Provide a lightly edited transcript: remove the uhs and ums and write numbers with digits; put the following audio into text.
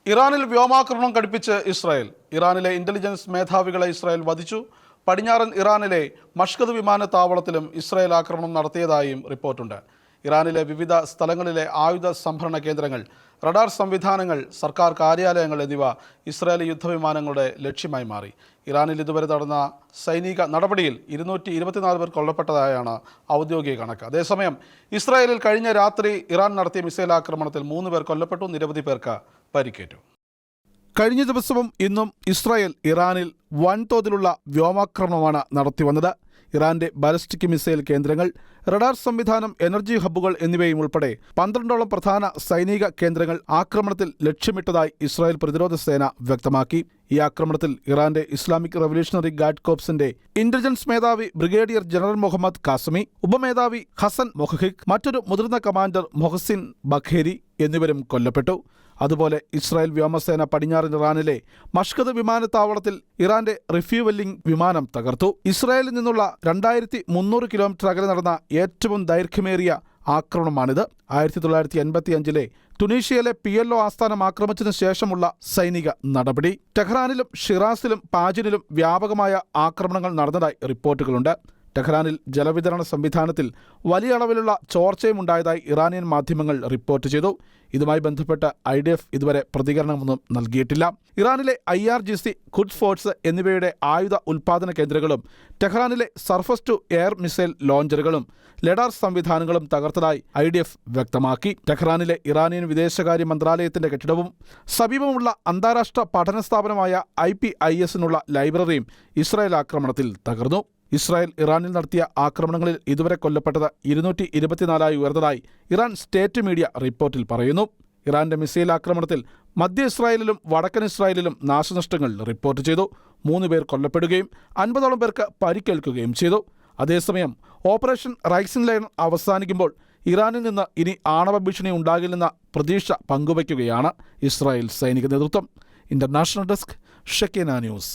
ഇറാനിൽ വ്യോമാക്രമണം ഘടിപ്പിച്ച് ഇസ്രായേൽ. ഇറാനിലെ ഇന്റലിജൻസ് മേധാവികളെ ഇസ്രായേൽ വധിച്ചു. പടിഞ്ഞാറൻ ഇറാനിലെ മഷ്കദ് വിമാനത്താവളത്തിലും ഇസ്രായേൽ ആക്രമണം നടത്തിയതായും റിപ്പോർട്ടുണ്ട്. ഇറാനിലെ വിവിധ സ്ഥലങ്ങളിലെ ആയുധ സംഭരണ കേന്ദ്രങ്ങൾ, റഡാർ സംവിധാനങ്ങൾ, സർക്കാർ കാര്യാലയങ്ങൾ എന്നിവ ഇസ്രായേലി യുദ്ധവിമാനങ്ങളുടെ ലക്ഷ്യമായി മാറി. ഇറാനിൽ ഇതുവരെ നടന്ന സൈനിക നടപടിയിൽ 224 പേർ കൊല്ലപ്പെട്ടതായാണ് ഔദ്യോഗിക കണക്ക്. അതേസമയം ഇസ്രായേലിൽ കഴിഞ്ഞ രാത്രി ഇറാൻ നടത്തിയ മിസൈൽ ആക്രമണത്തിൽ 3 പേർ കൊല്ലപ്പെട്ടു, നിരവധി പേർക്ക് പരിക്കേറ്റു. കഴിഞ്ഞ ദിവസവും ഇന്നും ഇസ്രായേൽ ഇറാനിൽ വൻതോതിലുള്ള വ്യോമാക്രമണമാണ് നടത്തിവന്നത്. ഇറാന്റെ ബാലിസ്റ്റിക് മിസൈൽ കേന്ദ്രങ്ങൾ, റഡാർ സംവിധാനം, എനർജി ഹബ്ബുകൾ എന്നിവയും ഉൾപ്പെടെ 12ഓളം പ്രധാന സൈനിക കേന്ദ്രങ്ങൾ ആക്രമണത്തിൽ ലക്ഷ്യമിട്ടതായി ഇസ്രായേൽ പ്രതിരോധ സേന വ്യക്തമാക്കി. ഈ ആക്രമണത്തിൽ ഇറാന്റെ ഇസ്ലാമിക് റവല്യൂഷണറി ഗാർഡ് കോർപ്സിന്റെ ഇന്റലിജൻസ് മേധാവി ബ്രിഗേഡിയർ ജനറൽ മുഹമ്മദ് കാസമി, ഉപമേധാവി ഹസൻ മൊഹഹിക്, മറ്റൊരു മുതിർന്ന കമാൻഡർ മൊഹസിൻ ബഖേരി എന്നിവരും കൊല്ലപ്പെട്ടു. അതുപോലെ ഇസ്രായേൽ വ്യോമസേന പടിഞ്ഞാറൻ ഇറാനിലെ മഷ്കദ് വിമാനത്താവളത്തിൽ ഇറാന്റെ റിഫ്യൂവെല്ലിംഗ് വിമാനം തകർത്തു. ഇസ്രായേലിൽ നിന്നുള്ള 2300 കിലോമീറ്റർ അകലെ നടന്ന ഏറ്റവും ദൈർഘ്യമേറിയ ആക്രമണമാണിത്. 1985-ലെ ടുണീഷ്യയിലെ PLO ആസ്ഥാനം ആക്രമിച്ചതിനു ശേഷമുള്ള സൈനിക നടപടി. ടെഹ്റാനിലും ഷിറാസിലും പാജിനിലും വ്യാപകമായ ആക്രമണങ്ങൾ നടന്നതായി റിപ്പോർട്ടുകളുണ്ട്. ടെഹ്റാനിൽ ജലവിതരണ സംവിധാനത്തിൽ വലിയ അളവിലുള്ള ചോർച്ചയും ഉണ്ടായതായി ഇറാനിയൻ മാധ്യമങ്ങൾ റിപ്പോർട്ട് ചെയ്തു. ഇതുമായി ബന്ധപ്പെട്ട് IDF ഇതുവരെ പ്രതികരണമൊന്നും നൽകിയിട്ടില്ല. ഇറാനിലെ IRGC, ഖുദ്സ് ഫോഴ്സ് എന്നിവയുടെ ആയുധ ഉൽപ്പാദന കേന്ദ്രങ്ങളും ടെഹ്റാനിലെ സർഫസ് ടു എയർ മിസൈൽ ലോഞ്ചറുകളും ലഡാർ സംവിധാനങ്ങളും തകർത്തതായി IDF വ്യക്തമാക്കി. ടെഹ്റാനിലെ ഇറാനിയൻ വിദേശകാര്യ മന്ത്രാലയത്തിന്റെ കെട്ടിടവും സമീപമുള്ള അന്താരാഷ്ട്ര പഠന സ്ഥാപനമായ IPIS-നുള്ള ലൈബ്രറിയും ഇസ്രായേൽ ആക്രമണത്തിൽ തകർന്നു. ഇസ്രായേൽ ഇറാനിൽ നടത്തിയ ആക്രമണങ്ങളിൽ ഇതുവരെ കൊല്ലപ്പെട്ടത് 224 ഉയർന്നതായി ഇറാൻ സ്റ്റേറ്റ് മീഡിയ റിപ്പോർട്ടിൽ പറയുന്നു. ഇറാന്റെ മിസൈൽ ആക്രമണത്തിൽ മധ്യ ഇസ്രായേലിലും വടക്കൻ ഇസ്രായേലിലും നാശനഷ്ടങ്ങൾ റിപ്പോർട്ട് ചെയ്തു. 3 പേർ കൊല്ലപ്പെടുകയും 50ഓളം പേർക്ക് പരിക്കേൽക്കുകയും ചെയ്തു. അതേസമയം ഓപ്പറേഷൻ റൈസിൻ ലയൺ അവസാനിക്കുമ്പോൾ ഇറാനിൽ നിന്ന് ഇനി ആണവ ഭീഷണി ഉണ്ടാകില്ലെന്ന പ്രതീക്ഷ പങ്കുവയ്ക്കുകയാണ് ഇസ്രായേൽ സൈനിക നേതൃത്വം. International desk, Shekinah news.